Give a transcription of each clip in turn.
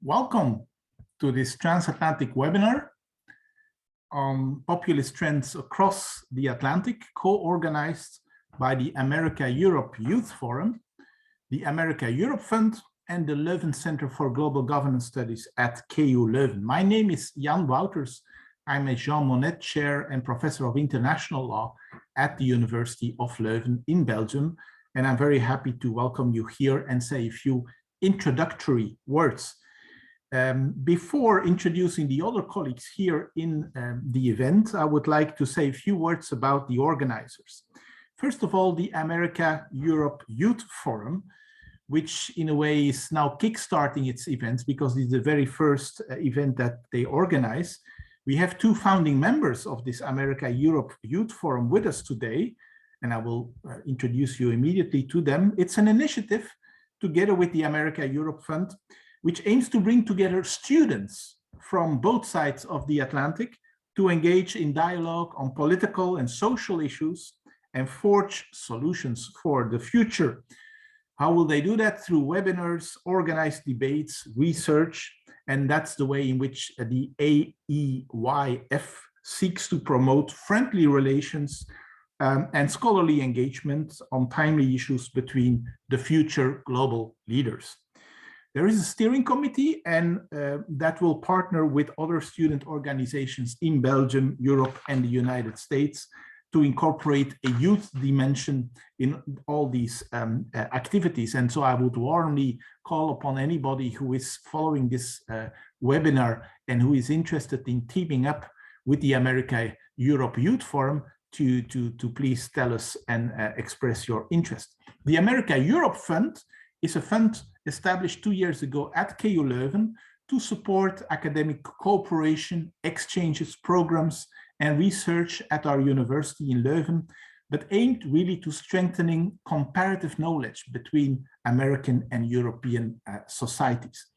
Welcome to this transatlantic webinar on populist trends across the Atlantic, co-organized by the America-Europe Youth Forum, the America-Europe Fund, and the Leuven Centre for Global Governance Studies at KU Leuven. My name is Jan Wouters. I'm a Jean Monnet Chair and Professor of International Law at the University of Leuven in Belgium, and I'm very happy to welcome you here and say a few introductory words. Before introducing the other colleagues here in the event, I would like to say a few words about the organizers. First of all, the America-Europe Youth Forum, which in a way is now kickstarting its events because it's the very first event that they organize. We have two founding members of this America-Europe Youth Forum with us today, and I will introduce you immediately to them. It's an initiative together with the America-Europe Fund, which aims to bring together students from both sides of the Atlantic to engage in dialogue on political and social issues and forge solutions for the future. How will they do that? Through webinars, organized debates, research, and that's the way in which the AEYF seeks to promote friendly relations and scholarly engagement on timely issues between the future global leaders. There is a steering committee, and that will partner with other student organizations in Belgium, Europe, and the United States to incorporate a youth dimension in all these activities. And so I would warmly call upon anybody who is following this webinar and who is interested in teaming up with the America-Europe Youth Forum to please tell us and express your interest. The America-Europe Fund is a fund established 2 years ago at KU Leuven to support academic cooperation, exchanges, programs, and research at our university in Leuven, but aimed really to strengthening comparative knowledge between American and European societies.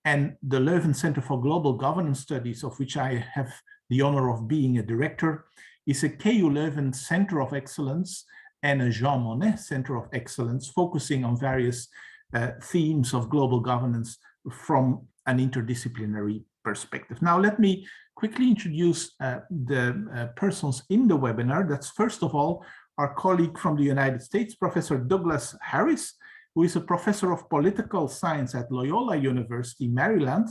And the Leuven Centre for Global Governance Studies, of which I have the honor of being a director, is a KU Leuven Centre of Excellence and a Jean Monnet Centre of Excellence, focusing on various themes of global governance from an interdisciplinary perspective. Now, let me quickly introduce the persons in the webinar. That's first of all, our colleague from the United States, Professor Douglas Harris, who is a professor of political science at Loyola University, Maryland,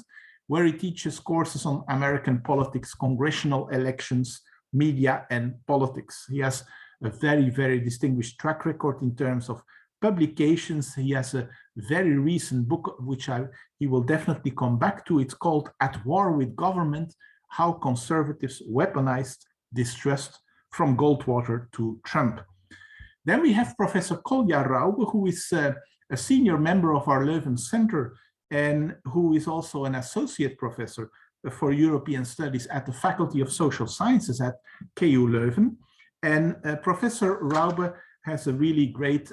where he teaches courses on American politics, congressional elections, media, and politics. He has a very, very distinguished track record in terms of publications. He has a very recent book, which he will definitely come back to. It's called At War with Government, How Conservatives Weaponized Distrust from Goldwater to Trump. Then we have Professor Kolja Raube, who is a senior member of our Leuven Centre and who is also an associate professor for European Studies at the Faculty of Social Sciences at KU Leuven. And Professor Raube has a really great,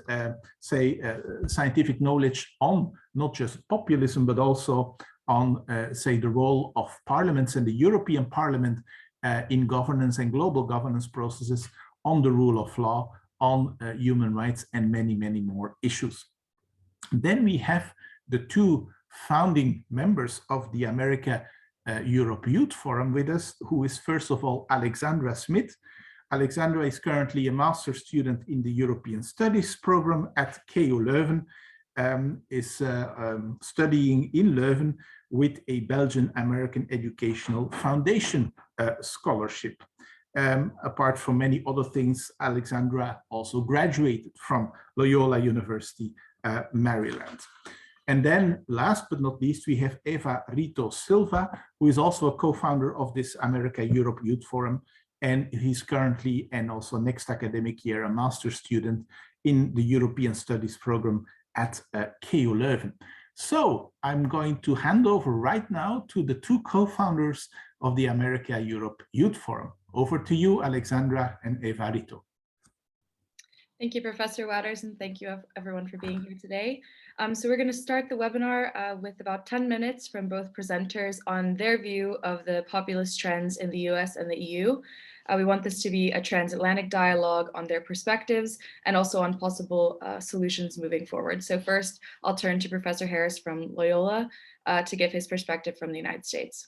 scientific knowledge on not just populism, but also on, the role of parliaments and the European Parliament in governance and global governance processes, on the rule of law, on human rights, and many, many more issues. Then we have the two founding members of the America-Europe Youth Forum with us, who is first of all Alexandra Smith. Alexandra is currently a master's student in the European Studies program at KU Leuven, is studying in Leuven with a Belgian-American Educational Foundation scholarship. Apart from many other things, Alexandra also graduated from Loyola University, Maryland. And then last but not least, we have Eva Rito Silva, who is also a co-founder of this America-Europe Youth Forum. And he's currently, and also next academic year, a master's student in the European Studies program at KU Leuven. So I'm going to hand over right now to the two co-founders of the America-Europe Youth Forum. Over to you, Alexandra and Eva Rito. Thank you, Professor Wouters, and thank you everyone for being here today. So we're going to start the webinar with about 10 minutes from both presenters on their view of the populist trends in the US and the EU. We want this to be a transatlantic dialogue on their perspectives and also on possible solutions moving forward. So first, I'll turn to Professor Harris from Loyola to give his perspective from the United States.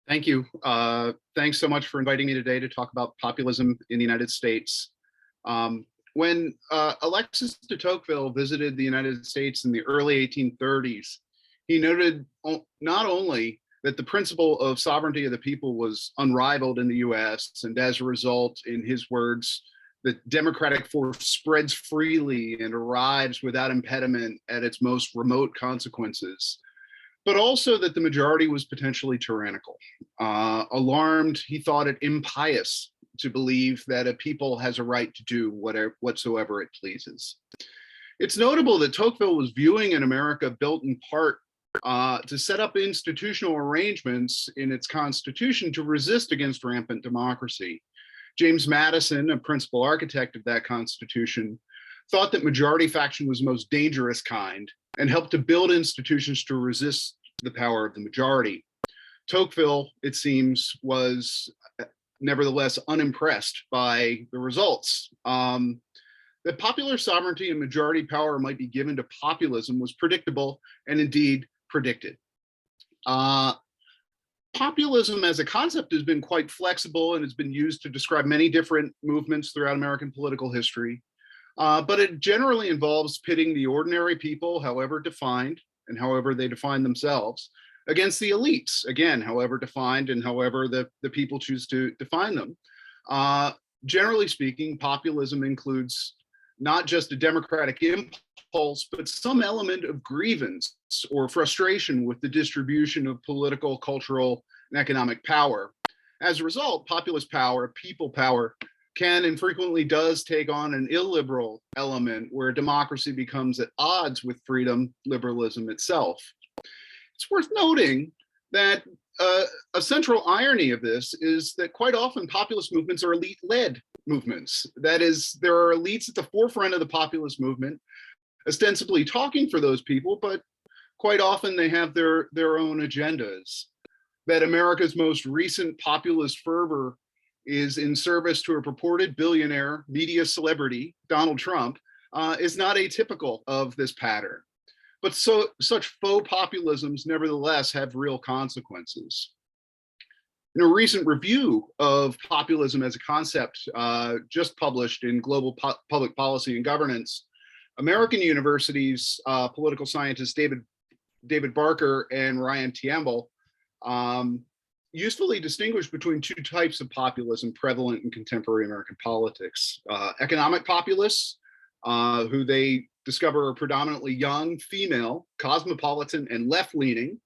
Thank you. Thanks so much for inviting me today to talk about populism in the United States. When Alexis de Tocqueville visited the United States in the early 1830s, he noted not only that the principle of sovereignty of the people was unrivaled in the US, and as a result, in his words, the democratic force spreads freely and arrives without impediment at its most remote consequences, but also that the majority was potentially tyrannical. Alarmed, he thought it impious to believe that a people has a right to do whatsoever it pleases. It's notable that Tocqueville was viewing an America built in part to set up institutional arrangements in its constitution to resist against rampant democracy. James Madison, a principal architect of that constitution, thought that majority faction was the most dangerous kind and helped to build institutions to resist the power of the majority. Tocqueville, it seems, was nevertheless unimpressed by the results. That popular sovereignty and majority power might be given to populism was predictable and indeed predicted. Populism as a concept has been quite flexible and has been used to describe many different movements throughout American political history. But it generally involves pitting the ordinary people, however defined and however they define themselves, against the elites, again, however defined and however the people choose to define them. Generally speaking, populism includes not just a democratic impulse, but some element of grievance or frustration with the distribution of political, cultural, and economic power. As a result, populist power, people power, can and frequently does take on an illiberal element where democracy becomes at odds with freedom, liberalism itself. It's worth noting that a central irony of this is that quite often populist movements are elite-led movements. That is, there are elites at the forefront of the populist movement, ostensibly talking for those people, but quite often they have their own agendas. That America's most recent populist fervor is in service to a purported billionaire media celebrity, Donald Trump, is not atypical of this pattern. But such faux populisms nevertheless have real consequences. In a recent review of populism as a concept, just published in Global Public Policy and Governance, American University's political scientists David Barker and Ryan Tiemble usefully distinguished between two types of populism prevalent in contemporary American politics. Economic populists, who they discover are predominantly young, female, cosmopolitan, and left-leaning,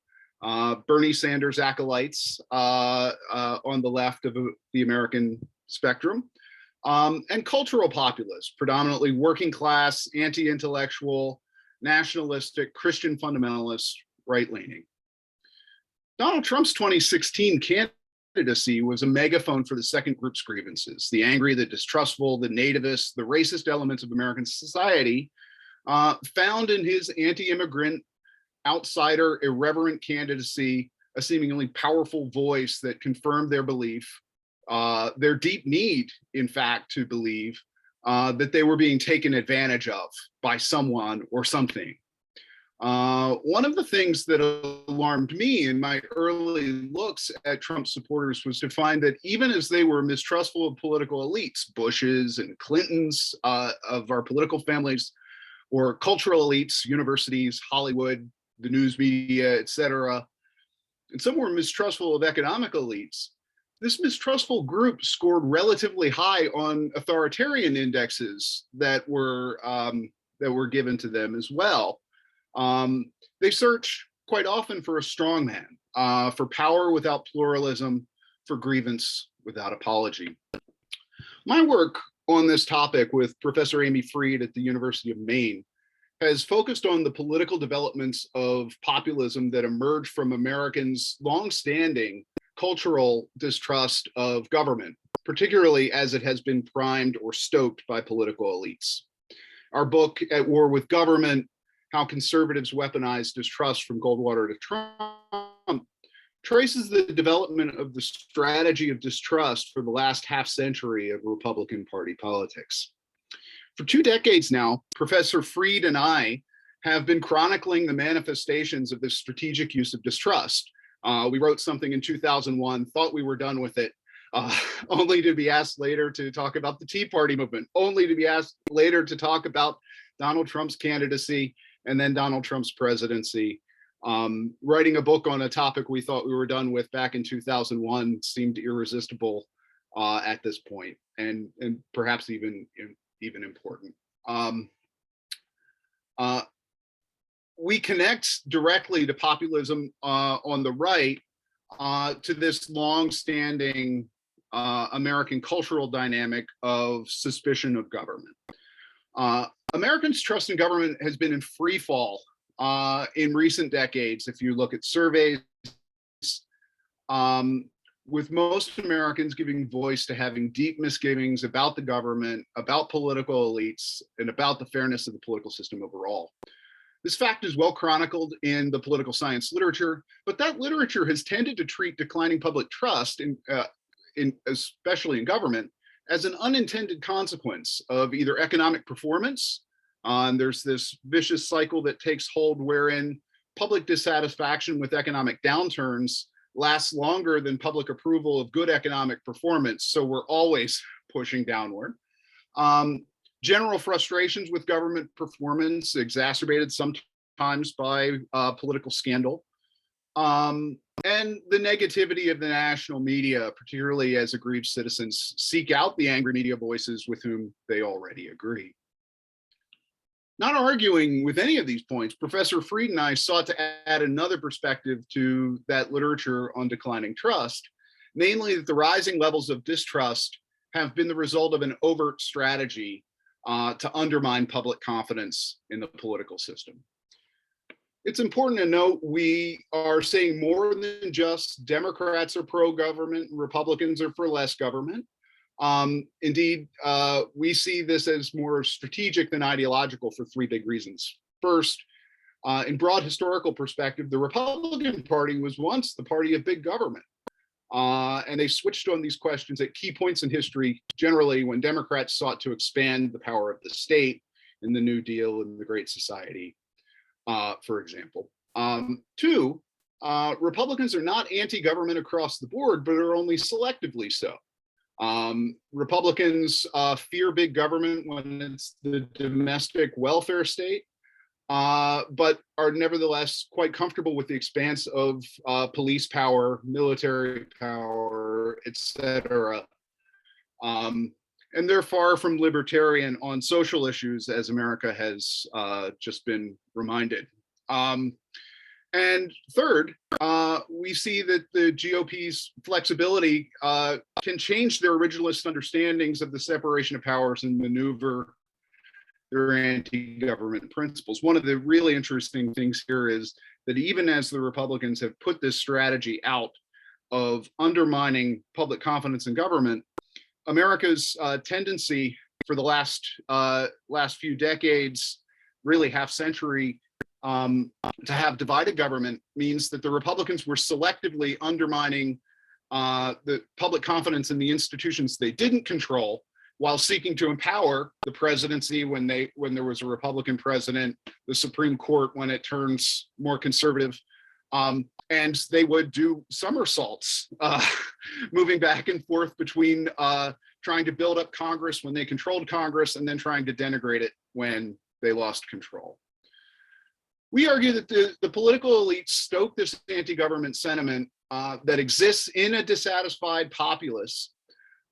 Bernie Sanders acolytes on the left of the American spectrum, and cultural populists, predominantly working class, anti-intellectual, nationalistic, Christian fundamentalists, right-leaning. Donald Trump's 2016 candidacy was a megaphone for the second group's grievances. The angry, the distrustful, the nativist, the racist elements of American society found in his anti-immigrant, outsider, irreverent candidacy a seemingly powerful voice that confirmed their belief, their deep need, in fact, to believe that they were being taken advantage of by someone or something. One of the things that alarmed me in my early looks at Trump supporters was to find that even as they were mistrustful of political elites, Bushes and Clintons of our political families, or cultural elites, universities, Hollywood, the news media, etc., and some were mistrustful of economic elites, this mistrustful group scored relatively high on authoritarian indexes that were given to them as well. They search quite often for a strongman, for power without pluralism, for grievance without apology. My work on this topic with Professor Amy Freed at the University of Maine has focused on the political developments of populism that emerged from Americans' longstanding cultural distrust of government, particularly as it has been primed or stoked by political elites. Our book, At War with Government: How Conservatives Weaponize Distrust from Goldwater to Trump, traces the development of the strategy of distrust for the last half century of Republican Party politics. For 2 decades now, Professor Fried and I have been chronicling the manifestations of this strategic use of distrust. We wrote something in 2001, thought we were done with it, only to be asked later to talk about the Tea Party movement, only to be asked later to talk about Donald Trump's candidacy and then Donald Trump's presidency. Writing a book on a topic we thought we were done with back in 2001 seemed irresistible at this point, and perhaps even important. We connect directly to populism on the right to this long-standing American cultural dynamic of suspicion of government. Americans' trust in government has been in free fall in recent decades. If you look at surveys, with most Americans giving voice to having deep misgivings about the government, about political elites, and about the fairness of the political system overall. This fact is well chronicled in the political science literature, but that literature has tended to treat declining public trust, especially in government, as an unintended consequence of either economic performance. There's this vicious cycle that takes hold wherein public dissatisfaction with economic downturns lasts longer than public approval of good economic performance. So we're always pushing downward. General frustrations with government performance, exacerbated sometimes by political scandal. And the negativity of the national media, particularly as aggrieved citizens seek out the angry media voices with whom they already agree. Not arguing with any of these points, Professor Fried and I sought to add another perspective to that literature on declining trust, namely that the rising levels of distrust have been the result of an overt strategy to undermine public confidence in the political system. It's important to note we are saying more than just Democrats are pro-government and Republicans are for less government. Indeed, we see this as more strategic than ideological for 3 big reasons. First, in broad historical perspective, the Republican Party was once the party of big government. And they switched on these questions at key points in history, generally when Democrats sought to expand the power of the state in the New Deal and the Great Society, for example. 2, Republicans are not anti-government across the board, but are only selectively so. Republicans fear big government when it's the domestic welfare state, but are nevertheless quite comfortable with the expanse of police power, military power, etc. And they're far from libertarian on social issues, as America has just been reminded. And third, we see that the GOP's flexibility can change their originalist understandings of the separation of powers and maneuver their anti-government principles. One of the really interesting things here is that even as the Republicans have put this strategy out of undermining public confidence in government, America's tendency for the last few decades, really half century, to have divided government means that the Republicans were selectively undermining the public confidence in the institutions they didn't control, while seeking to empower the presidency when there was a Republican president, the Supreme Court when it turns more conservative, and they would do somersaults, moving back and forth between trying to build up Congress when they controlled Congress and then trying to denigrate it when they lost control. We argue that the political elites stoke this anti-government sentiment that exists in a dissatisfied populace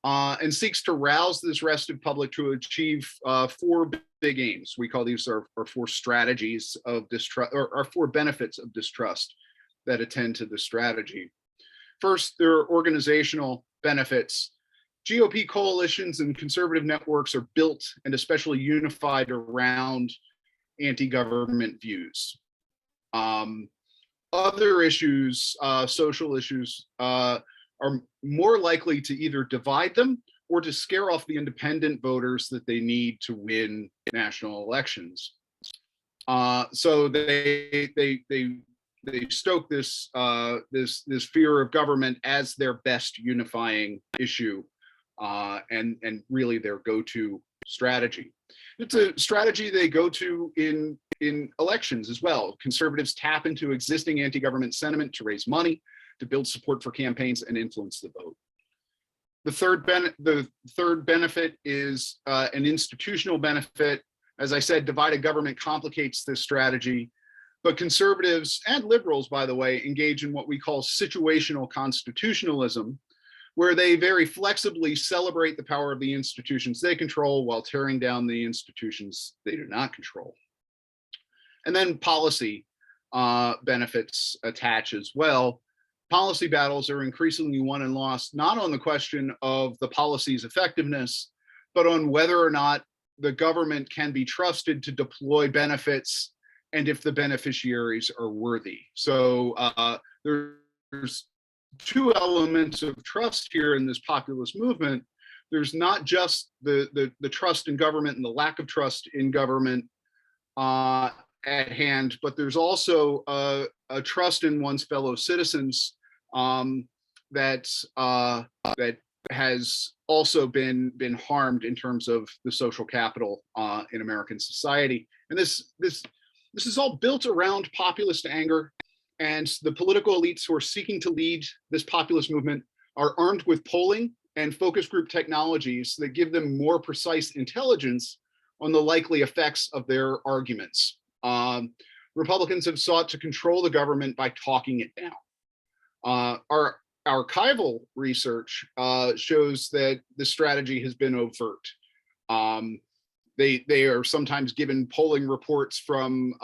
and seeks to rouse this restive public to achieve 4 big aims. We call these our 4 strategies of distrust, or our 4 benefits of distrust that attend to the strategy. First, there are organizational benefits. GOP coalitions and conservative networks are built and especially unified around anti-government views. Other issues, social issues, are more likely to either divide them or to scare off the independent voters that they need to win national elections. So they they stoke this this fear of government as their best unifying issue, and really their go-to strategy. It's a strategy they go to in elections as well. Conservatives tap into existing anti-government sentiment to raise money, to build support for campaigns and influence the vote. The third benefit is an institutional benefit. As I said, divided government complicates this strategy, but conservatives and liberals, by the way, engage in what we call situational constitutionalism, where they very flexibly celebrate the power of the institutions they control while tearing down the institutions they do not control. And then policy benefits attach as well. Policy battles are increasingly won and lost, not on the question of the policy's effectiveness, but on whether or not the government can be trusted to deploy benefits and if the beneficiaries are worthy. So there's two elements of trust here in this populist movement. There's not just the trust in government and the lack of trust in government at hand, but there's also a trust in one's fellow citizens that has also been harmed in terms of the social capital in American society. And this is all built around populist anger, and the political elites who are seeking to lead this populist movement are armed with polling and focus group technologies that give them more precise intelligence on the likely effects of their arguments. Republicans have sought to control the government by talking it down. Our archival research shows that the strategy has been overt. They are sometimes given polling reports from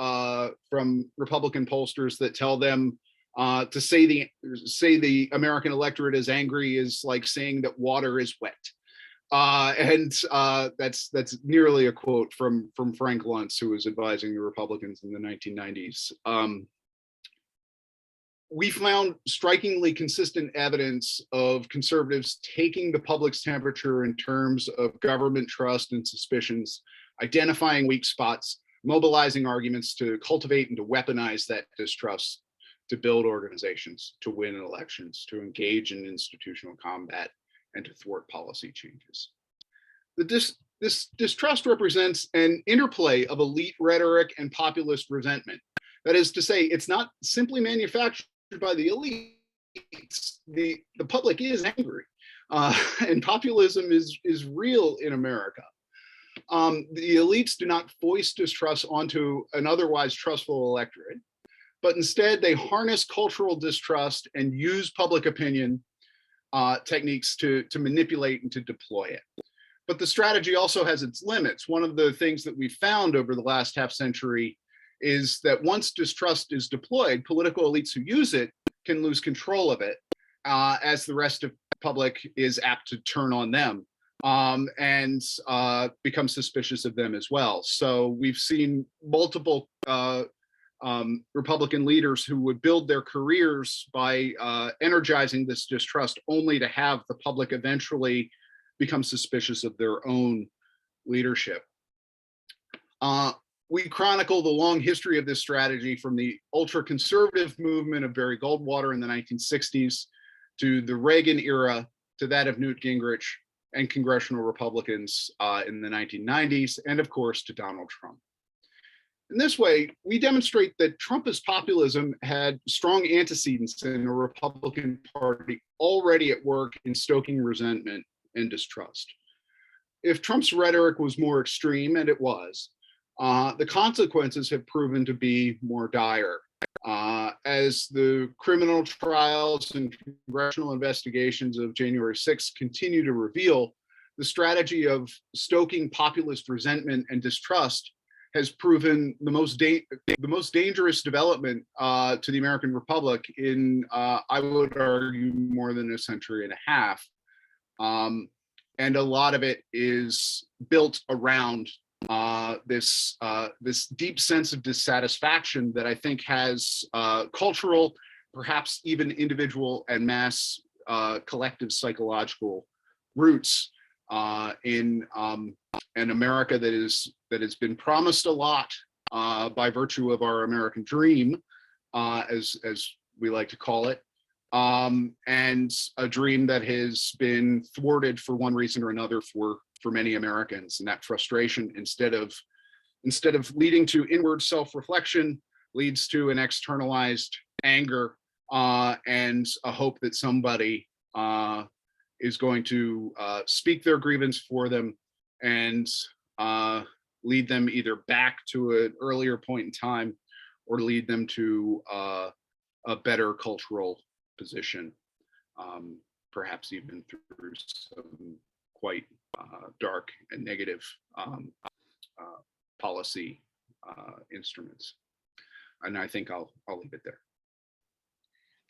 Republican pollsters that tell them to say the American electorate is angry is like saying that water is wet. And that's nearly a quote from Frank Luntz, who was advising the Republicans in the 1990s. We found strikingly consistent evidence of conservatives taking the public's temperature in terms of government trust and suspicions, identifying weak spots, mobilizing arguments to cultivate and to weaponize that distrust, to build organizations, to win elections, to engage in institutional combat, and to thwart policy changes. This distrust represents an interplay of elite rhetoric and populist resentment. That is to say, it's not simply manufactured by the elites. The public is angry, and populism is real in America. The elites do not foist distrust onto an otherwise trustful electorate, but instead they harness cultural distrust and use public opinion techniques to manipulate and to deploy it. But the strategy also has its limits. One of the things that we've found over the last half century is that once distrust is deployed, political elites who use it can lose control of it, as the rest of the public is apt to turn on them and become suspicious of them as well. So we've seen multiple Republican leaders who would build their careers by energizing this distrust, only to have the public eventually become suspicious of their own leadership. We chronicle the long history of this strategy from the ultra-conservative movement of Barry Goldwater in the 1960s to the Reagan era, to that of Newt Gingrich and congressional Republicans in the 1990s, and of course to Donald Trump. In this way, we demonstrate that Trumpist populism had strong antecedents in the Republican Party already at work in stoking resentment and distrust. If Trump's rhetoric was more extreme, and it was, the consequences have proven to be more dire. As the criminal trials and congressional investigations of January 6th continue to reveal, the strategy of stoking populist resentment and distrust has proven the most dangerous development to the American Republic in, I would argue, more than a century and a half. And a lot of it is built around this deep sense of dissatisfaction that I think has cultural, perhaps even individual and mass collective psychological roots in an America that has been promised a lot by virtue of our American dream, as we like to call it, and a dream that has been thwarted for one reason or another for many Americans. And that frustration, instead of leading to inward self-reflection, leads to an externalized anger and a hope that somebody is going to speak their grievance for them and lead them either back to an earlier point in time or lead them to a better cultural position, perhaps even through some quite dark and negative policy instruments. And I think I'll leave it there.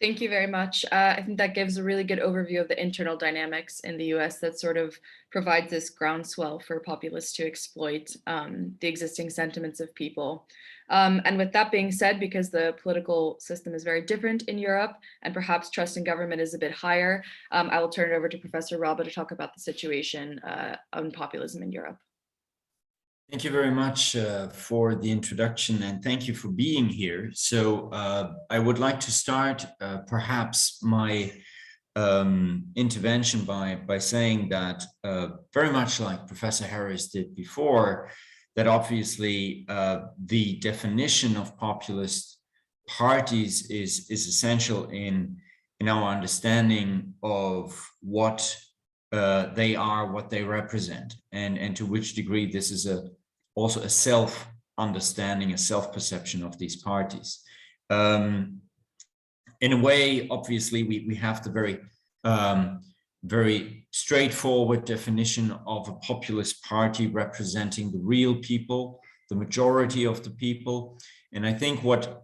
Thank you very much. I think that gives a really good overview of the internal dynamics in the US that sort of provides this groundswell for populists to exploit the existing sentiments of people. And with that being said, because the political system is very different in Europe and perhaps trust in government is a bit higher, I will turn it over to Professor Raube to talk about the situation on populism in Europe. Thank you very much for the introduction, and thank you for being here. So I would like to start perhaps my intervention by saying that very much like Professor Harris did before, that obviously the definition of populist parties is essential in our understanding of what they are, what they represent, and to which degree this is also a self-understanding, a self-perception of these parties. In a way, obviously, we have the very straightforward definition of a populist party representing the real people, the majority of the people. And I think what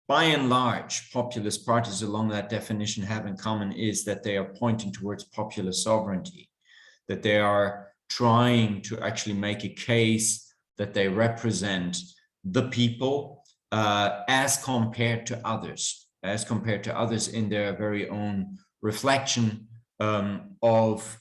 by and large populist parties along that definition have in common is that they are pointing towards popular sovereignty, that they are trying to actually make a case that they represent the people as compared to others in their very own reflection of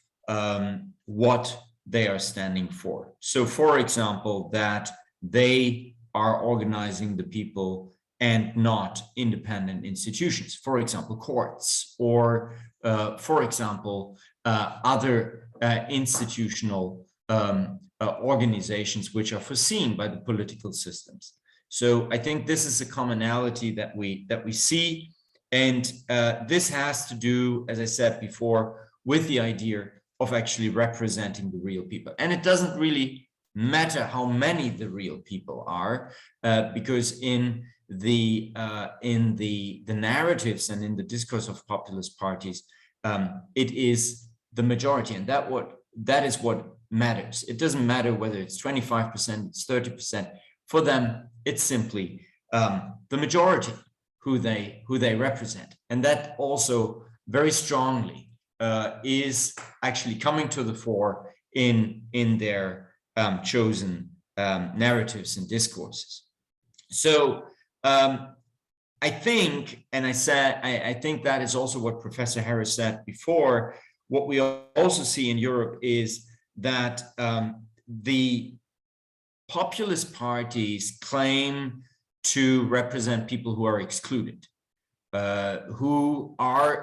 what they are standing for. So, for example, that they are organizing the people and not independent institutions, for example, courts, or for example, other institutional organizations which are foreseen by the political systems. So I think this is a commonality that we see, and this has to do, as I said before, with the idea of actually representing the real people. And it doesn't really matter how many the real people are, because in the narratives and in the discourse of populist parties, it is the majority, and that is what matters. It doesn't matter whether it's 25%, it's 30%. For them, it's simply the majority who they represent, and that also very strongly is actually coming to the fore in their chosen narratives and discourses. So I think, and I think that is also what Professor Harris said before. What we also see in Europe is that the populist parties claim to represent people who are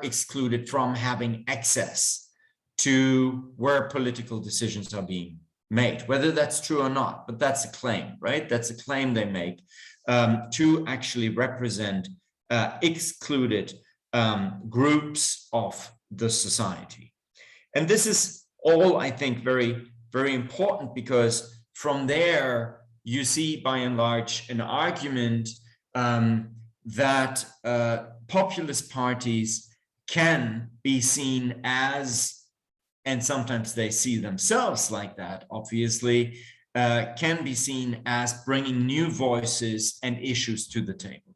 excluded from having access to where political decisions are being made, whether that's true or not, but that's a claim, right? That's a claim they make to actually represent excluded groups of the society. And this is all, I think, very, very important, because from there, you see, by and large, an argument that populist parties can be seen as, and sometimes they see themselves like that, obviously, can be seen as bringing new voices and issues to the table.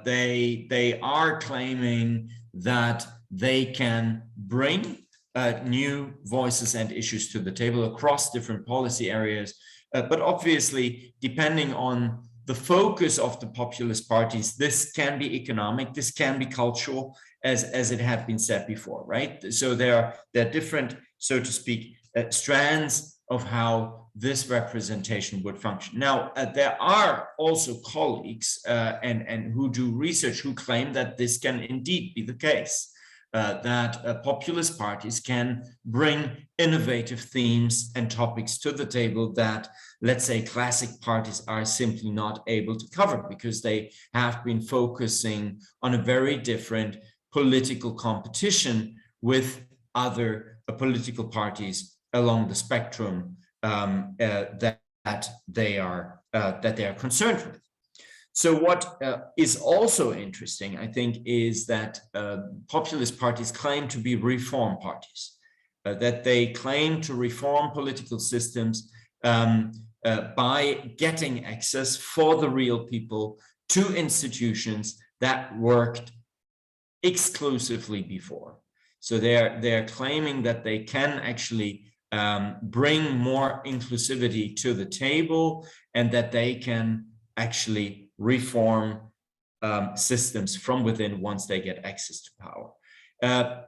They are claiming that they can bring new voices and issues to the table across different policy areas. But obviously, depending on the focus of the populist parties, this can be economic, this can be cultural, as it had been said before, right? So there are different, so to speak, strands of how this representation would function. Now, there are also colleagues and who do research who claim that this can indeed be the case, that populist parties can bring innovative themes and topics to the table that, let's say, classic parties are simply not able to cover because they have been focusing on a very different political competition with other political parties along the spectrum that they are concerned with. So what is also interesting, I think, is that populist parties claim to be reform parties, that they claim to reform political systems by getting access for the real people to institutions that worked exclusively before. So they're claiming that they can actually bring more inclusivity to the table and that they can actually reform systems from within once they get access to power. A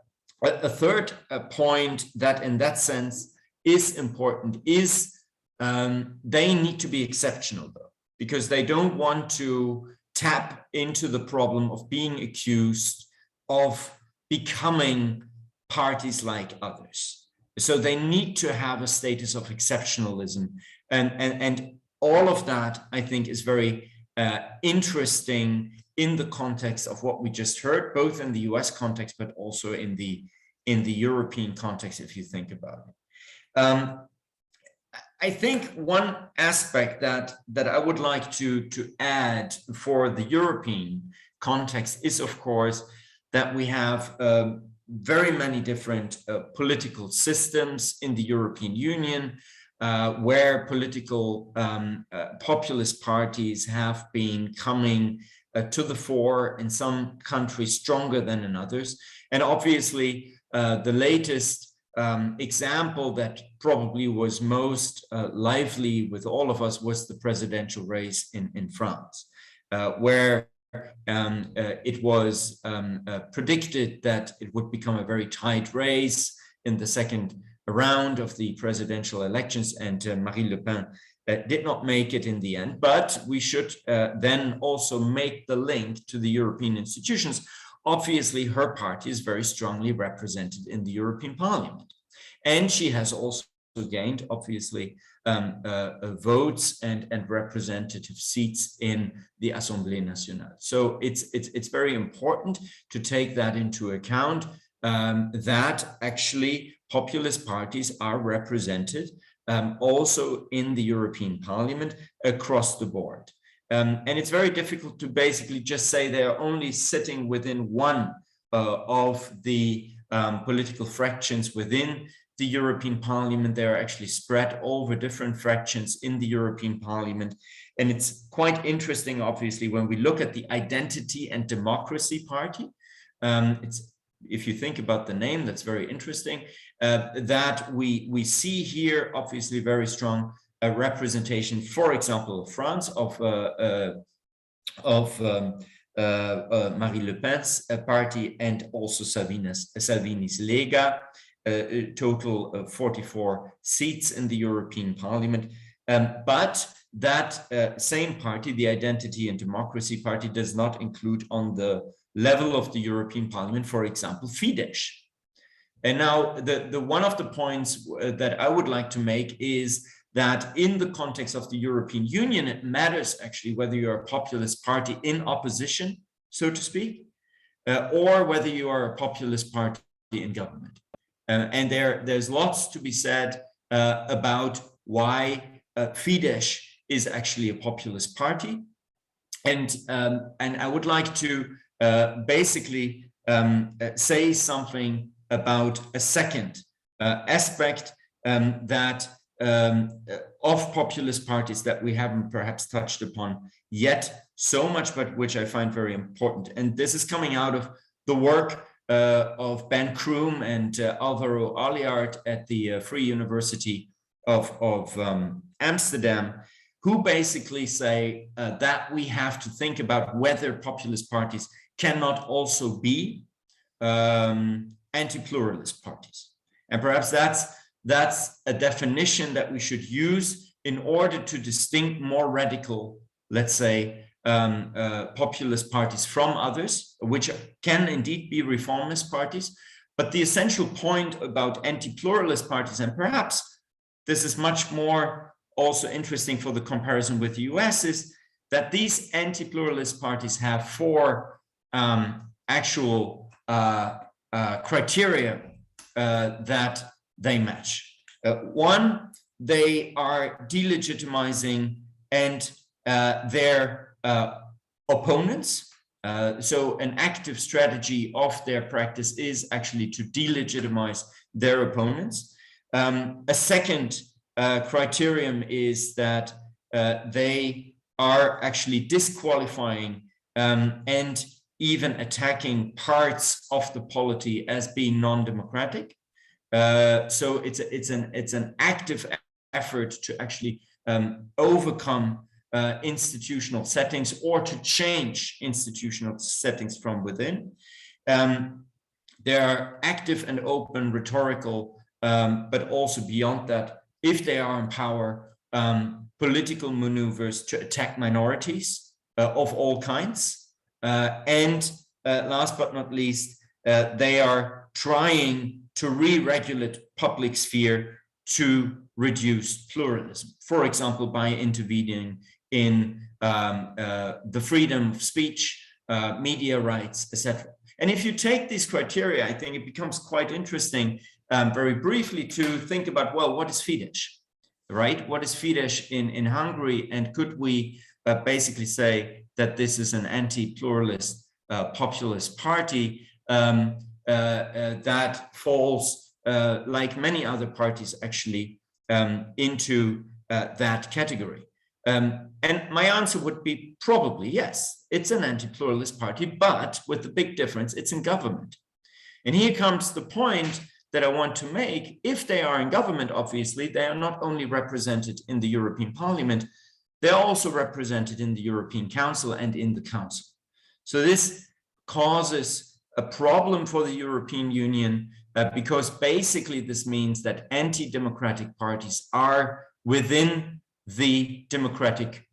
third point that in that sense is important is they need to be exceptional, though, because they don't want to tap into the problem of being accused of becoming parties like others. So they need to have a status of exceptionalism. And all of that, I think, is very interesting in the context of what we just heard, both in the US context, but also in the European context, if you think about it. I think one aspect that I would like to add for the European context is, of course, that we have very many different political systems in the European Union, where political populist parties have been coming to the fore, in some countries stronger than in others. And obviously, the latest example that probably was most lively with all of us was the presidential race in France, where it was predicted that it would become a very tight race in the second round of the presidential elections, and Marine Le Pen did not make it in the end. But we should then also make the link to the European institutions. Obviously, her party is very strongly represented in the European Parliament, and she has also gained, obviously, votes and representative seats in the Assemblée Nationale. So it's very important to take that into account, that actually populist parties are represented also in the European Parliament across the board. And it's very difficult to basically just say they're only sitting within one of the political fractions within the European Parliament. They are actually spread over different fractions in the European Parliament. And it's quite interesting, obviously, when we look at the Identity and Democracy Party. If you think about the name, that's very interesting, that we see here, obviously, very strong representation, for example, of France, of Marine Le Pen's party, and also Salvini's Lega, total of 44 seats in the European Parliament. But that same party, the Identity and Democracy Party, does not include on the level of the European Parliament, for example, Fidesz. And now the one of the points that I would like to make is that in the context of the European Union, it matters actually whether you're a populist party in opposition, so to speak, or whether you are a populist party in government. And there's lots to be said about why Fidesz is actually a populist party. And I would like to basically say something about a second aspect that of populist parties that we haven't perhaps touched upon yet so much, but which I find very important. And this is coming out of the work of Ben Kroom and Alvaro Aliart at the Free University of Amsterdam, who basically say that we have to think about whether populist parties cannot also be anti-pluralist parties. And perhaps that's that's a definition that we should use in order to distinct more radical, let's say, populist parties from others, which can indeed be reformist parties. But the essential point about anti-pluralist parties, and perhaps this is much more also interesting for the comparison with the US, is that these anti-pluralist parties have four actual criteria that they match. One, they are delegitimizing and their opponents. So an active strategy of their practice is actually to delegitimize their opponents. A second criterion is that they are actually disqualifying and even attacking parts of the polity as being non-democratic. So it's an active effort to actually overcome institutional settings or to change institutional settings from within. They are active and open rhetorical, but also beyond that, if they are in power, political maneuvers to attack minorities of all kinds. And last but not least, they are trying to re-regulate public sphere to reduce pluralism, for example, by intervening in the freedom of speech, media rights, etc. And if you take these criteria, I think it becomes quite interesting, very briefly, to think about, well, what is Fidesz, right? What is Fidesz in Hungary? And could we basically say that this is an anti-pluralist populist party that falls, like many other parties, actually into that category? And my answer would be probably yes, it's an anti-pluralist party, but with the big difference, it's in government. And here comes the point that I want to make. If they are in government, obviously, they are not only represented in the European Parliament, they're also represented in the European Council and in the Council. So this causes a problem for the European Union because basically this means that anti-democratic parties are within the democratic,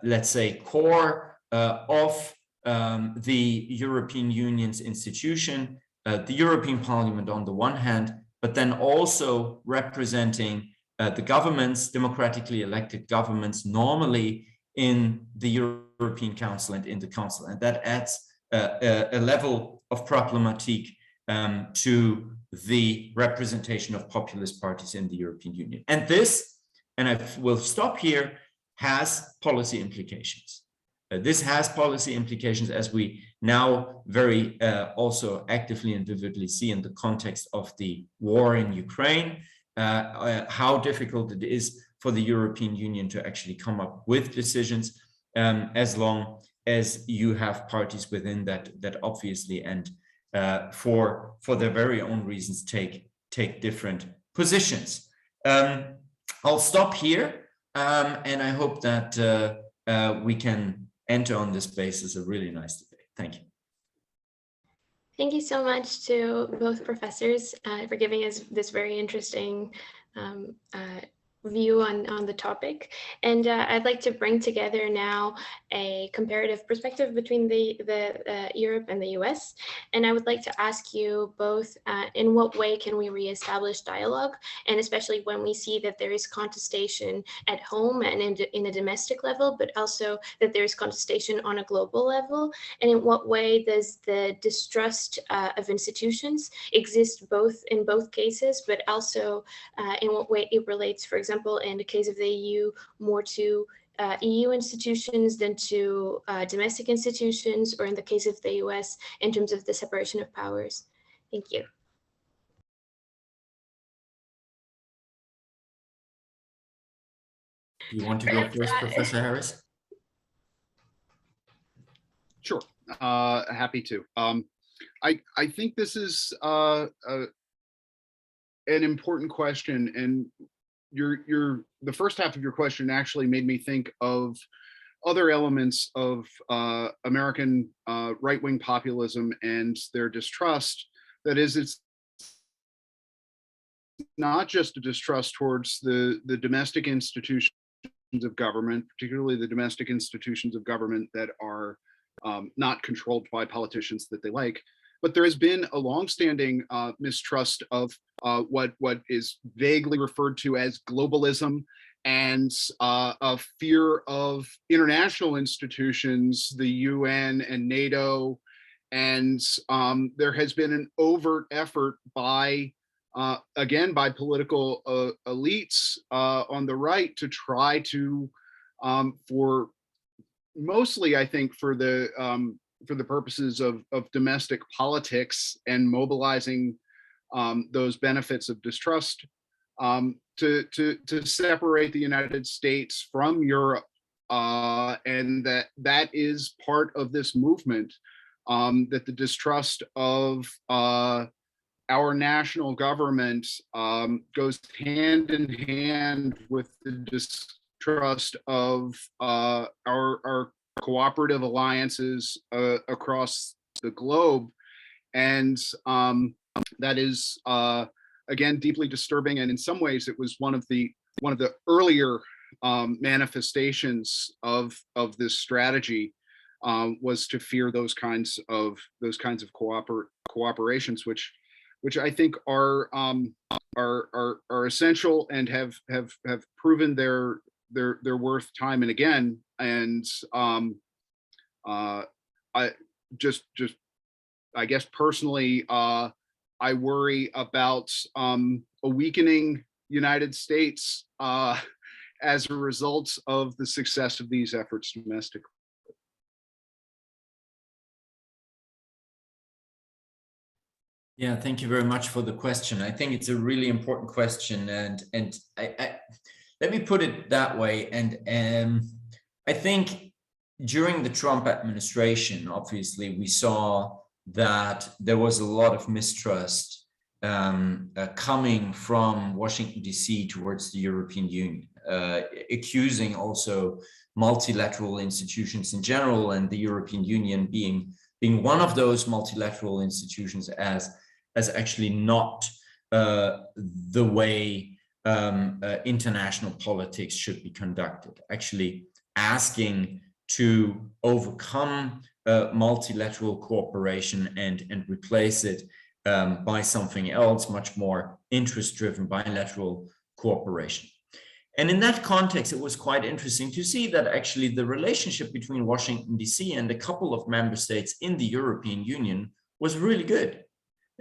let's say, core of the European Union's institution, the European Parliament on the one hand, but then also representing the governments, democratically elected governments, normally in the European Council and in the Council. And that adds a level of problematique to the representation of populist parties in the European Union. And this, and I will stop here, has policy implications. This has policy implications, as we now very also actively and vividly see in the context of the war in Ukraine, how difficult it is for the European Union to actually come up with decisions, as long as you have parties within that obviously and for their very own reasons take different positions. I'll stop here, and I hope that we can enter on this basis a really nice debate. Thank you. Thank you so much to both professors for giving us this very interesting view on the topic. And I'd like to bring together now a comparative perspective between the Europe and the US. And I would like to ask you both, in what way can we reestablish dialogue? And especially when we see that there is contestation at home and in a domestic level, but also that there is contestation on a global level. And in what way does the distrust of institutions exist in both cases, but also in what way it relates, for example, in the case of the EU, more to EU institutions than to domestic institutions, or in the case of the US, in terms of the separation of powers? Thank you. You want to go first, Professor Harris? Sure, happy to. I think this is an important question, and the first half of your question actually made me think of other elements of American right-wing populism and their distrust. That is, it's not just a distrust towards the domestic institutions of government, particularly the domestic institutions of government that are not controlled by politicians that they like, but there has been a longstanding mistrust of what is vaguely referred to as globalism, and a fear of international institutions, the UN and NATO. And there has been an overt effort by, again, by political elites on the right to try to, for mostly, I think, for the purposes of domestic politics and mobilizing those benefits of distrust, to separate the United States from Europe, and that is part of this movement, that the distrust of our national government goes hand in hand with the distrust of our cooperative alliances across the globe, and that is again deeply disturbing. And in some ways, it was one of the earlier manifestations of this strategy, was to fear those kinds of cooperations, which I think are essential and have proven their worth time and again. And I guess personally, I worry about a weakening United States as a result of the success of these efforts domestically. Yeah, thank you very much for the question. I think it's a really important question, and I let me put it that way. And I think during the Trump administration, obviously, we saw that there was a lot of mistrust coming from Washington, D.C. towards the European Union, accusing also multilateral institutions in general, and the European Union being one of those multilateral institutions as actually not the way international politics should be conducted, actually asking to overcome multilateral cooperation and replace it by something else, much more interest-driven bilateral cooperation. And in that context, it was quite interesting to see that actually the relationship between Washington, D.C. and a couple of member states in the European Union was really good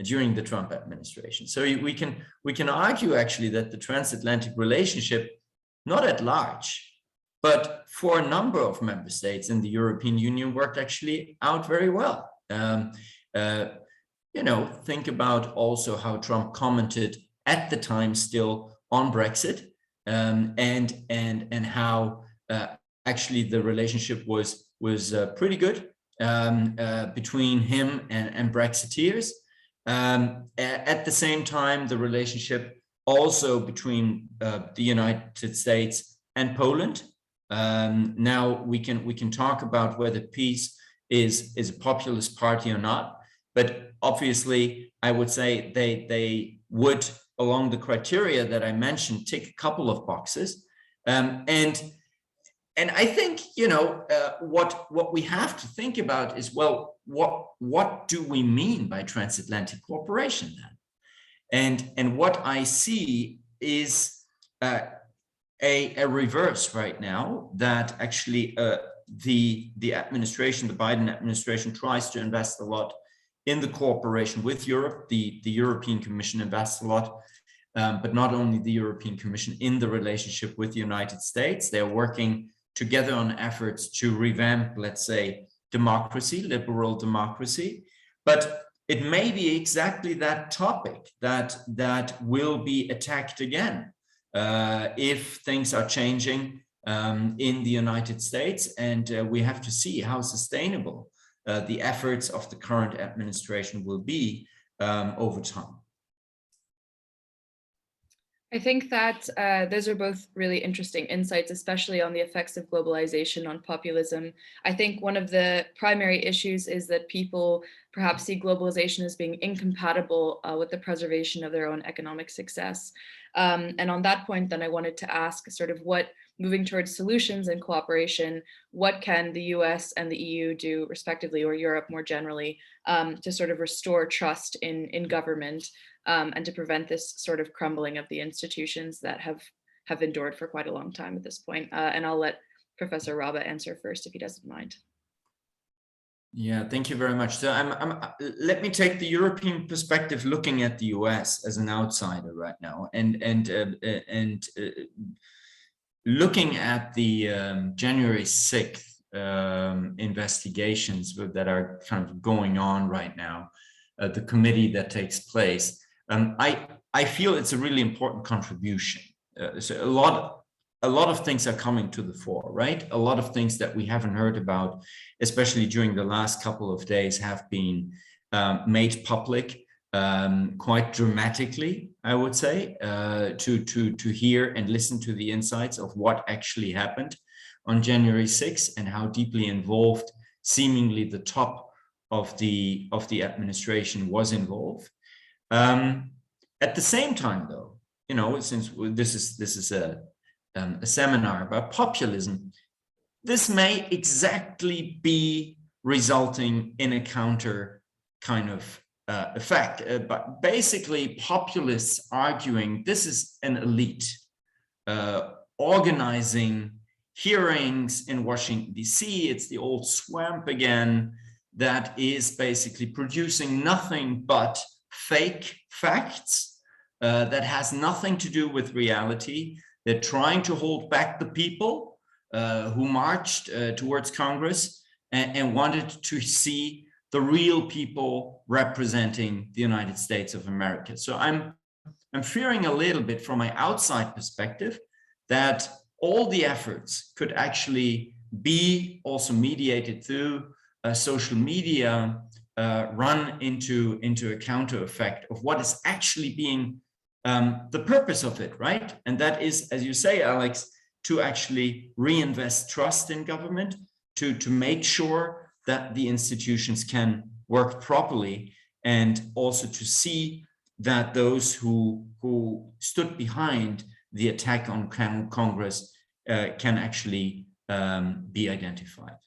during the Trump administration. So we can argue actually that the transatlantic relationship, not at large, but for a number of member states in the European Union, worked actually out very well. Think about also how Trump commented at the time still on Brexit, and how actually the relationship was pretty good between him and Brexiteers. At the same time, the relationship also between the United States and Poland. Now we can talk about whether peace is a populist party or not, but obviously I would say they would, along the criteria that I mentioned, tick a couple of boxes. And I think, what we have to think about is, well, what do we mean by transatlantic cooperation then? And what I see is a reverse right now, that actually the administration, the Biden administration, tries to invest a lot in the cooperation with Europe. The European Commission invests a lot, but not only the European Commission, in the relationship with the United States. They're working together on efforts to revamp, let's say, democracy, liberal democracy. But it may be exactly that topic that will be attacked again if things are changing in the United States, and we have to see how sustainable the efforts of the current administration will be over time. I think that those are both really interesting insights, especially on the effects of globalization on populism. I think one of the primary issues is that people perhaps see globalization as being incompatible with the preservation of their own economic success. And on that point, then I wanted to ask sort of what, moving towards solutions and cooperation, what can the US and the EU do respectively, or Europe more generally, to sort of restore trust in government and to prevent this sort of crumbling of the institutions that have endured for quite a long time at this point. And I'll let Professor Raube answer first, if he doesn't mind. Yeah, thank you very much. So let me take the European perspective, looking at the US as an outsider right now, and looking at the January 6th investigations that are kind of going on right now, the committee that takes place. I feel it's a really important contribution. So a lot of things are coming to the fore, right? A lot of things that we haven't heard about, especially during the last couple of days, have been made public quite dramatically, I would say, to hear and listen to the insights of what actually happened on January 6th and how deeply involved seemingly the top of the administration was involved. At the same time, though, you know, since this is a seminar about populism, this may exactly be resulting in a counter kind of effect. But basically, populists arguing this is an elite organizing hearings in Washington, D.C. It's the old swamp again that is basically producing nothing but fake facts that has nothing to do with reality. They're trying to hold back the people who marched towards Congress and wanted to see the real people representing the United States of America. So I'm fearing a little bit from my outside perspective that all the efforts could actually be also mediated through social media, run into a counter effect of what is actually being the purpose of it, right? And that is, as you say, Alex, to actually reinvest trust in government, to make sure that the institutions can work properly, and also to see that those who stood behind the attack on Congress can actually be identified.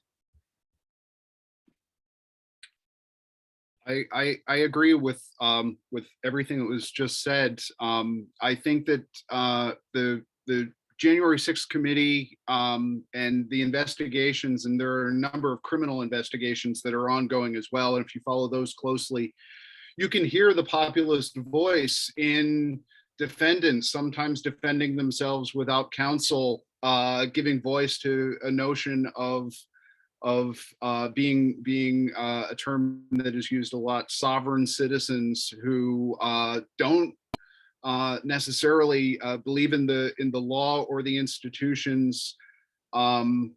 I agree with everything that was just said. I think that the January 6th committee and the investigations, and there are a number of criminal investigations that are ongoing as well. And if you follow those closely, you can hear the populist voice in defendants, sometimes defending themselves without counsel, giving voice to a notion of being a term that is used a lot, sovereign citizens who don't necessarily believe in the law or the institutions, and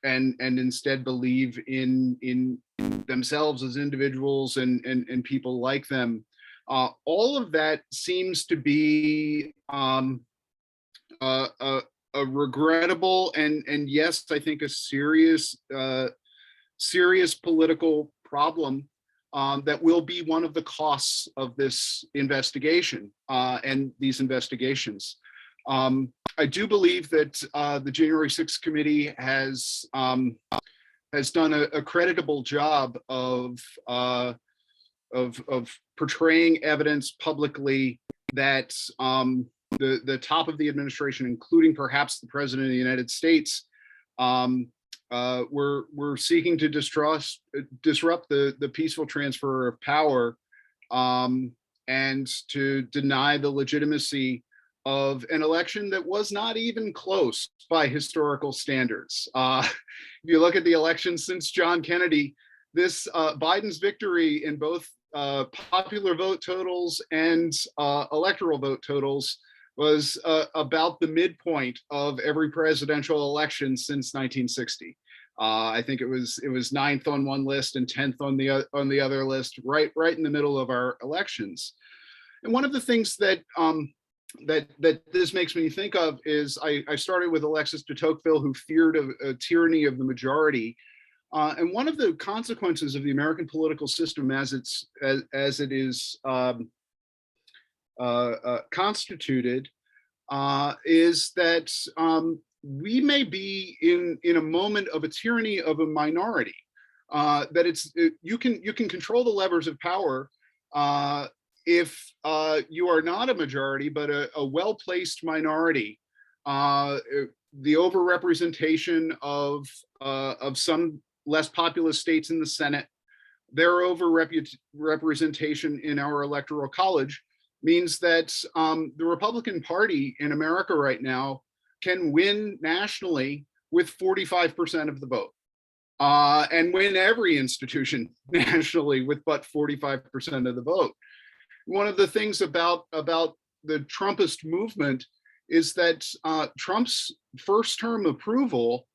instead believe in themselves as individuals and people like them. All of that seems to be a regrettable and yes, I think a serious political problem that will be one of the costs of this investigation and these investigations. I do believe that the January 6th committee has done a creditable job of portraying evidence publicly that the top of the administration, including perhaps the president of the United States, were seeking to disrupt the peaceful transfer of power and to deny the legitimacy of an election that was not even close by historical standards. If you look at the elections since John Kennedy, this Biden's victory in both popular vote totals and electoral vote totals was about the midpoint of every presidential election since 1960. I think it was 9th on one list and 10th on the other list, right in the middle of our elections. And one of the things that that this makes me think of is I started with Alexis de Tocqueville, who feared a tyranny of the majority. And one of the consequences of the American political system as it is constituted is that we may be in a moment of a tyranny of a minority. You can control the levers of power if you are not a majority, but a well-placed minority. The overrepresentation of some less populous states in the Senate, their overrepresentation in our electoral college means that the Republican Party in America right now can win nationally with 45% of the vote, and win every institution nationally with but 45% of the vote. One of the things about the Trumpist movement is that Trump's first term approval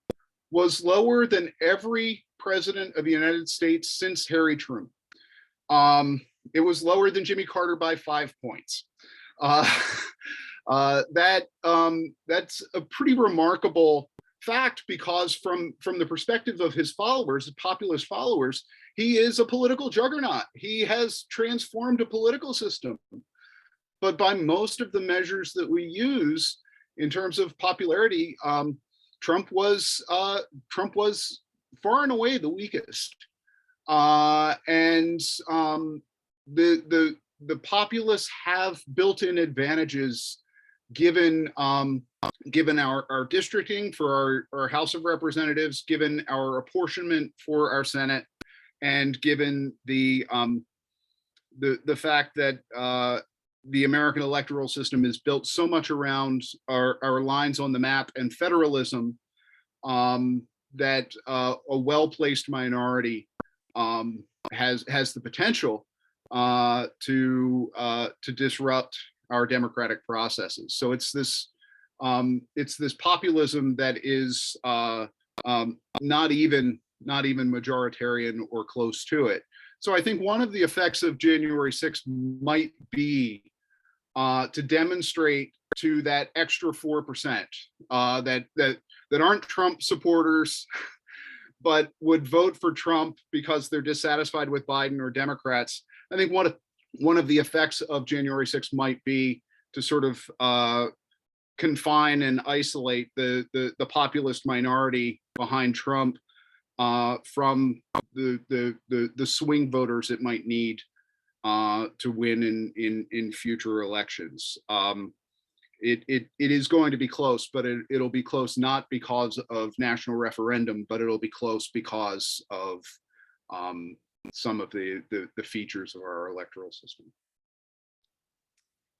was lower than every president of the United States since Harry Truman. It was lower than Jimmy Carter by 5 points. That's a pretty remarkable fact, because from the perspective of his followers, populist followers, he is a political juggernaut. He has transformed a political system. But by most of the measures that we use in terms of popularity, Trump was far and away the weakest. And the populists have built-in advantages given our districting for our House of Representatives, given our apportionment for our Senate, and given the fact that the American electoral system is built so much around our lines on the map and federalism, that a well-placed minority has the potential to disrupt our democratic processes. So it's this populism that is not even majoritarian or close to it. So I think one of the effects of January 6th might be to demonstrate to that extra 4% that aren't Trump supporters, but would vote for Trump because they're dissatisfied with Biden or Democrats. I think one of the effects of January 6th might be to sort of confine and isolate the populist minority behind Trump from the swing voters it might need to win in future elections. It is going to be close, but it'll be close not because of national referendum, but it'll be close because of some of the features of our electoral system.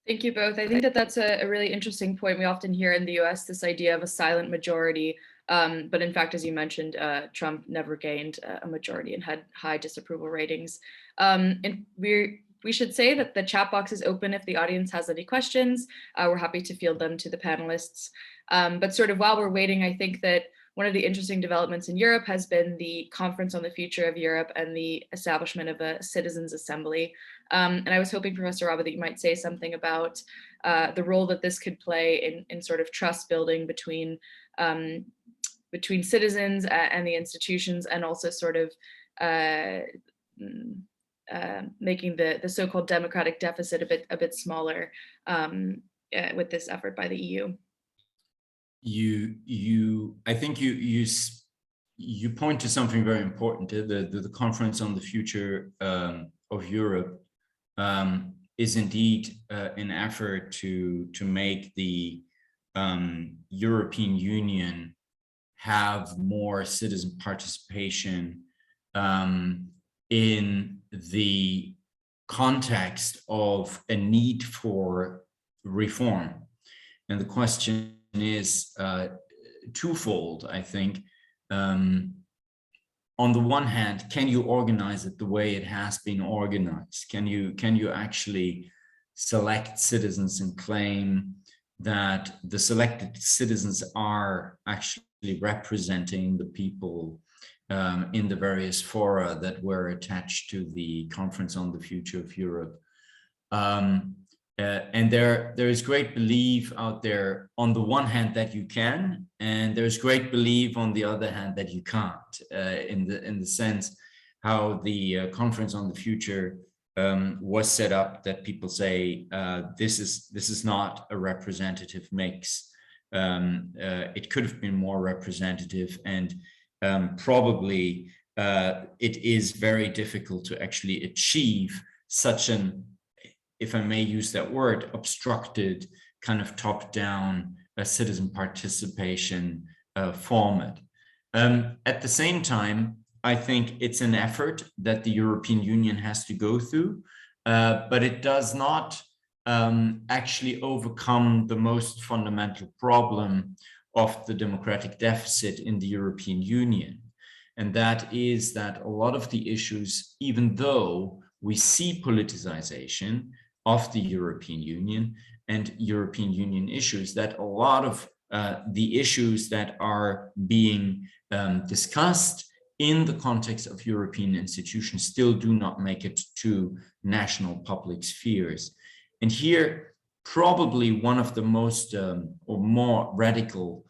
Thank you both. I think that that's a really interesting point. We often hear in the US this idea of a silent majority, but in fact, as you mentioned, Trump never gained a majority and had high disapproval ratings. And we should say that the chat box is open if the audience has any questions. We're happy to field them to the panelists. But sort of while we're waiting, I think that one of the interesting developments in Europe has been the Conference on the Future of Europe and the establishment of a citizens' assembly. And I was hoping, Professor Raube, that you might say something about the role that this could play in sort of trust building between citizens and the institutions, and also sort of making the so-called democratic deficit a bit smaller with this effort by the EU. I think you point to something very important. The Conference on the Future of Europe is indeed an effort to make the European Union have more citizen participation in the context of a need for reform. And the question is twofold, I think. On the one hand, can you organize it the way it has been organized? Can you actually select citizens and claim that the selected citizens are actually representing the people in the various fora that were attached to the Conference on the Future of Europe? And there is great belief out there on the one hand that you can, and there's great belief on the other hand that you can't, in the sense how the Conference on the Future was set up, that people say this is not a representative mix. It could have been more representative, and probably it is very difficult to actually achieve such an, if I may use that word, obstructed kind of top-down citizen participation format. At the same time, I think it's an effort that the European Union has to go through, but it does not actually overcome the most fundamental problem of the democratic deficit in the European Union. And that is that a lot of the issues, even though we see politicization of the European Union and European Union issues, that a lot of the issues that are being discussed in the context of European institutions still do not make it to national public spheres. And here, probably one of the most or more radical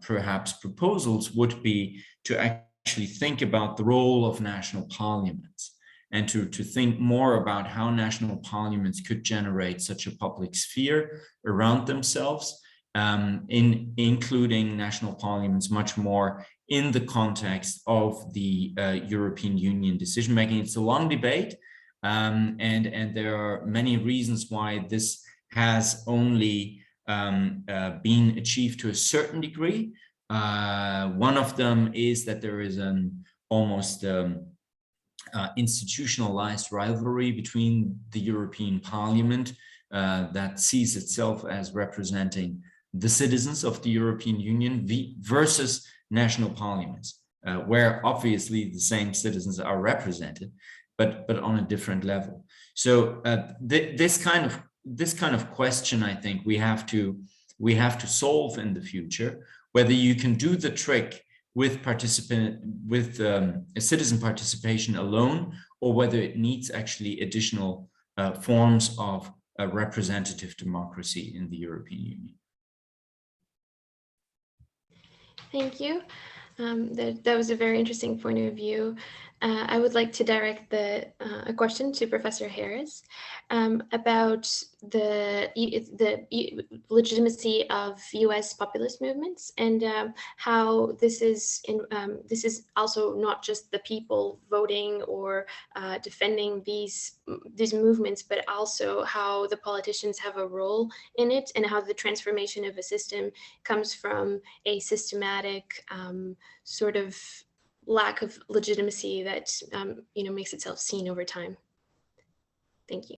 perhaps proposals would be to actually think about the role of national parliaments, and to think more about how national parliaments could generate such a public sphere around themselves, including national parliaments much more in the context of the European Union decision-making. It's a long debate, and there are many reasons why this has only been achieved to a certain degree. One of them is that there is an almost institutionalized rivalry between the European Parliament that sees itself as representing the citizens of the European Union versus national parliaments, where obviously the same citizens are represented, but on a different level. So this kind of question, I think we have to solve in the future, whether you can do the trick with citizen participation alone, or whether it needs actually additional forms of representative democracy in the European Union. Thank you. That was a very interesting point of view. I would like to direct a question to Professor Harris about the legitimacy of U.S. populist movements, and how this is also not just the people voting or defending these movements, but also how the politicians have a role in it, and how the transformation of a system comes from a systematic sort of lack of legitimacy that makes itself seen over time. Thank you.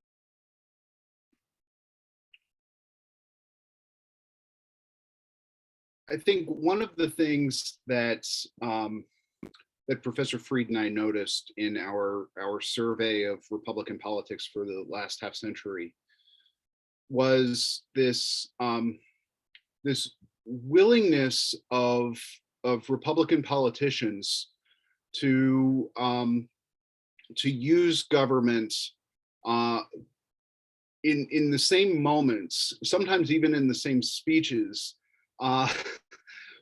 I think one of the things that Professor Fried and I noticed in our survey of Republican politics for the last half century was this this willingness of Republican politicians to use government in the same moments, sometimes even in the same speeches,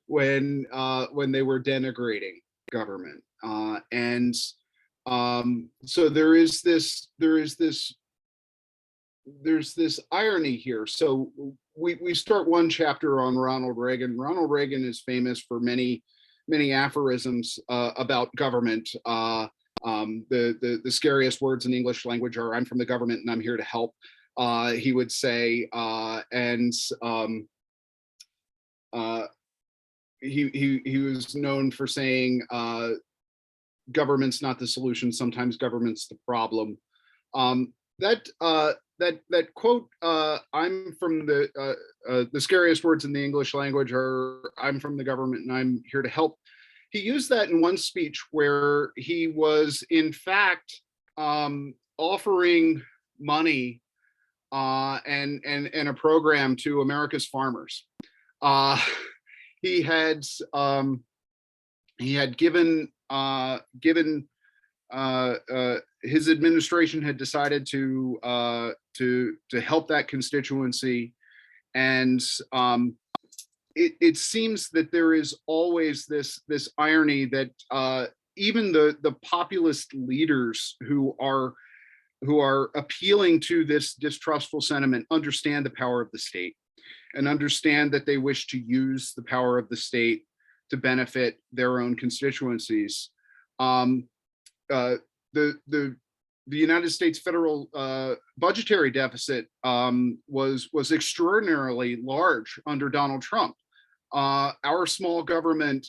when they were denigrating government, and so there's this irony here. So we start one chapter on Ronald Reagan. Ronald Reagan is famous for many aphorisms about government. The scariest words in the English language are "I'm from the government and I'm here to help," he would say, and he was known for saying, "Government's not the solution. Sometimes government's the problem." That quote, "I'm from the scariest words in the English language are I'm from the government and I'm here to help." He used that in one speech where he was in fact offering money and a program to America's farmers. He had given his administration had decided to to help that constituency. And it seems that there is always this irony that even the populist leaders who are appealing to this distrustful sentiment understand the power of the state and understand that they wish to use the power of the state to benefit their own constituencies. The United States federal budgetary deficit was extraordinarily large under Donald Trump. Our small government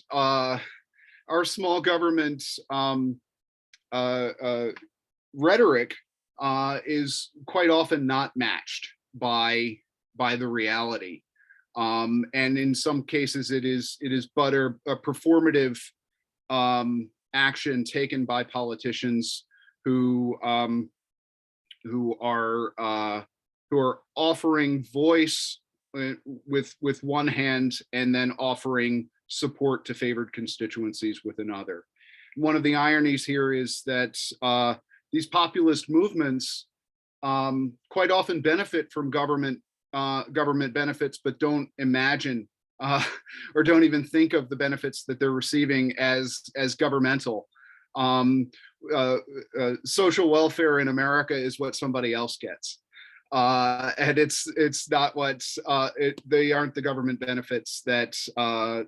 rhetoric is quite often not matched by the reality, and in some cases it is but a performative action taken by politicians who are offering voice with one hand and then offering support to favored constituencies with another. One of the ironies here is that these populist movements quite often benefit from government benefits, but don't imagine or don't even think of the benefits that they're receiving as governmental. Social welfare in America is what somebody else gets, and it's not what they aren't the government benefits that are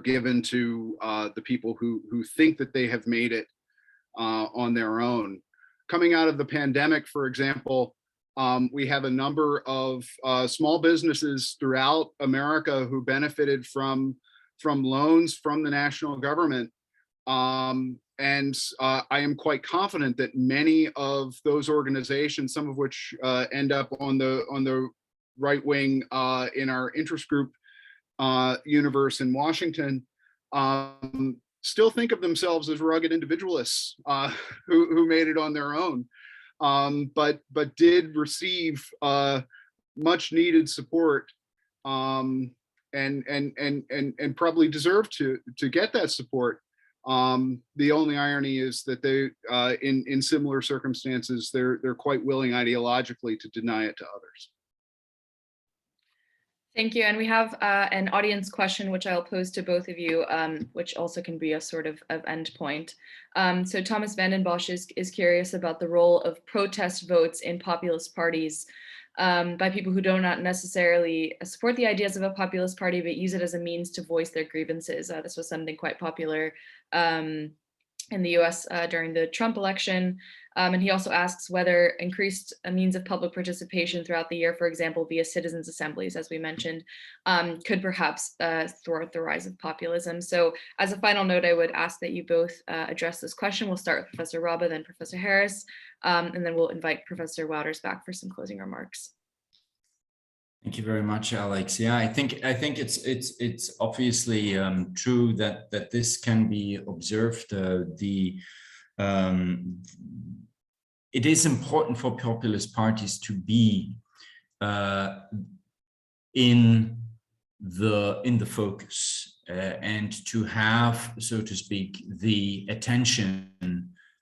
given to the people who think that they have made it on their own. Coming out of the pandemic, for example, we have a number of small businesses throughout America who benefited from loans from the national government. And I am quite confident that many of those organizations, some of which end up on the right wing in our interest group universe in Washington, still think of themselves as rugged individualists who made it on their own, but did receive much needed support, and probably deserve to get that support. The only irony is that they, in similar circumstances, they're quite willing ideologically to deny it to others. Thank you. And we have an audience question, which I'll pose to both of you, which also can be a sort of end point. So Thomas Vandenbosch is curious about the role of protest votes in populist parties by people who do not necessarily support the ideas of a populist party, but use it as a means to voice their grievances. This was something quite popular in the US during the Trump election. And he also asks whether increased means of public participation throughout the year, for example, via citizens' assemblies, as we mentioned, could perhaps thwart the rise of populism. So as a final note, I would ask that you both address this question. We'll start with Professor Raube, then Professor Harris, and then we'll invite Professor Wouters back for some closing remarks. Thank you very much, Alex. Yeah, I think it's obviously true that this can be observed. It is important for populist parties to be in the focus and to have, so to speak, the attention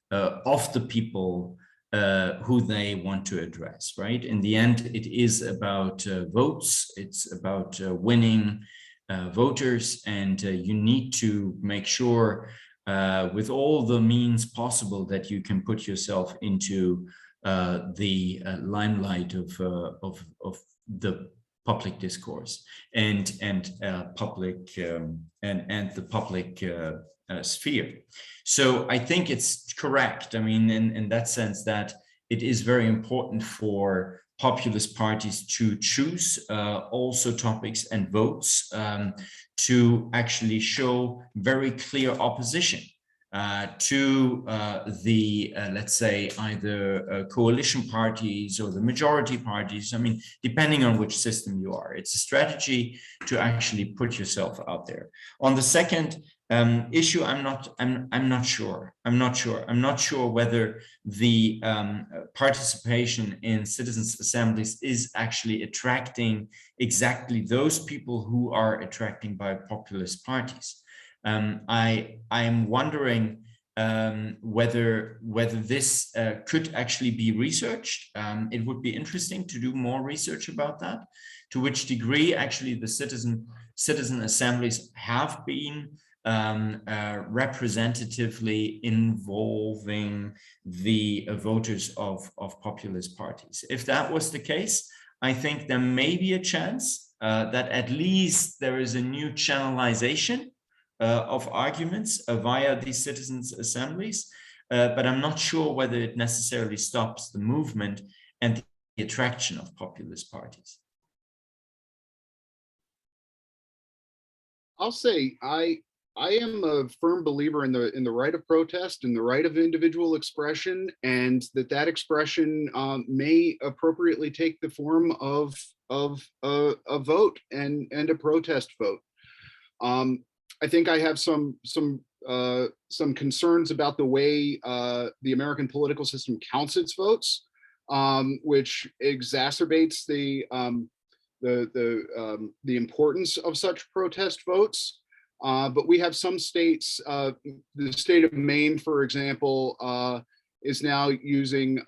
of the people who they want to address, right? In the end, it is about votes, it's about winning voters, and you need to make sure with all the means possible that you can put yourself into the limelight of the public discourse and the public sphere. So I think it's correct. I mean, in that sense, that it is very important for populist parties to choose also topics and votes to actually show very clear opposition to the, let's say, either coalition parties or the majority parties. I mean, depending on which system you are, it's a strategy to actually put yourself out there. On the second issue, I'm not sure whether the participation in citizens' assemblies is actually attracting exactly those people who are attracting by populist parties. I am wondering whether this could actually be researched. It would be interesting to do more research about that, to which degree actually the citizen assemblies have been representatively involving the voters of populist parties. If that was the case, I think there may be a chance that at least there is a new channelization of arguments via these citizens' assemblies, but I'm not sure whether it necessarily stops the movement and the attraction of populist parties. I'll say I am a firm believer in the right of protest and the right of individual expression, and that expression may appropriately take the form of a vote and a protest vote. I think I have some concerns about the way the American political system counts its votes, which exacerbates the importance of such protest votes. But we have some states, the state of Maine, for example, is now using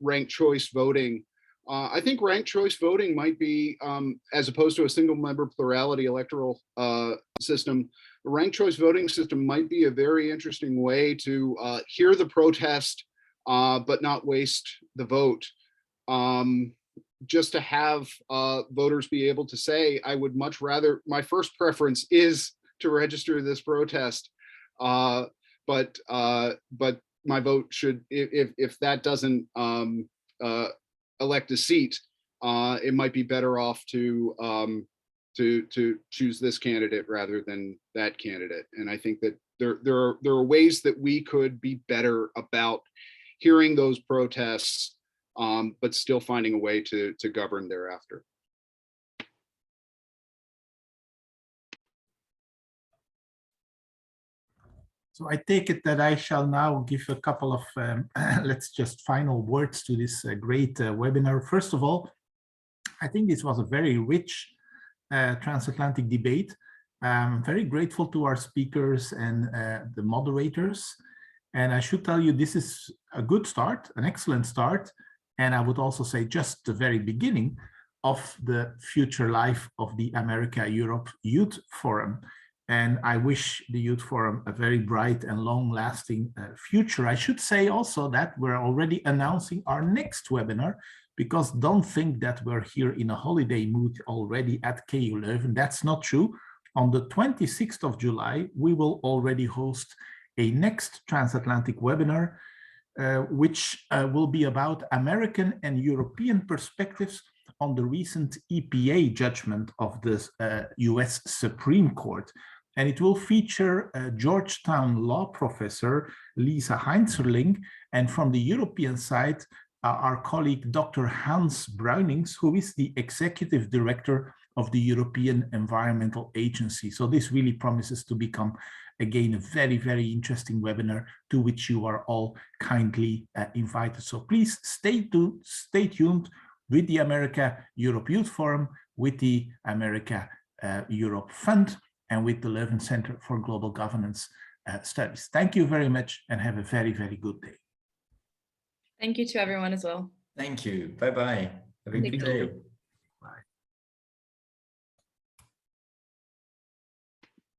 ranked choice voting. I think ranked choice voting might be, as opposed to a single member plurality electoral system, a ranked choice voting system might be a very interesting way to hear the protest, but not waste the vote. Just to have voters be able to say, I would much rather, my first preference is to register this protest, but my vote should, if that doesn't elect a seat, it might be better off to choose this candidate rather than that candidate. And I think that there are ways that we could be better about hearing those protests, but still finding a way to govern thereafter. So I take it that I shall now give a couple of, let's just final words to this great webinar. First of all, I think this was a very rich transatlantic debate. I'm very grateful to our speakers and the moderators. And I should tell you, this is a good start, an excellent start. And I would also say just the very beginning of the future life of the America-Europe Youth Forum. And I wish the Youth Forum a very bright and long-lasting future. I should say also that we're already announcing our next webinar, because don't think that we're here in a holiday mood already at KU Leuven. That's not true. On the 26th of July, we will already host a next transatlantic webinar, which will be about American and European perspectives on the recent EPA judgment of the US Supreme Court. And it will feature Georgetown law professor Lisa Heinzerling, and from the European side, our colleague Dr. Hans Bruinings, who is the executive director of the European Environmental Agency. So this really promises to become, again, a very, very interesting webinar to which you are all kindly invited. So please stay tuned with the America-Europe Youth Forum, with the America-Europe Fund, and with the Leuven Centre for Global Governance Studies. Thank you very much and have a very, very good day. Thank you to everyone as well. Thank you. Bye-bye. Have a good day.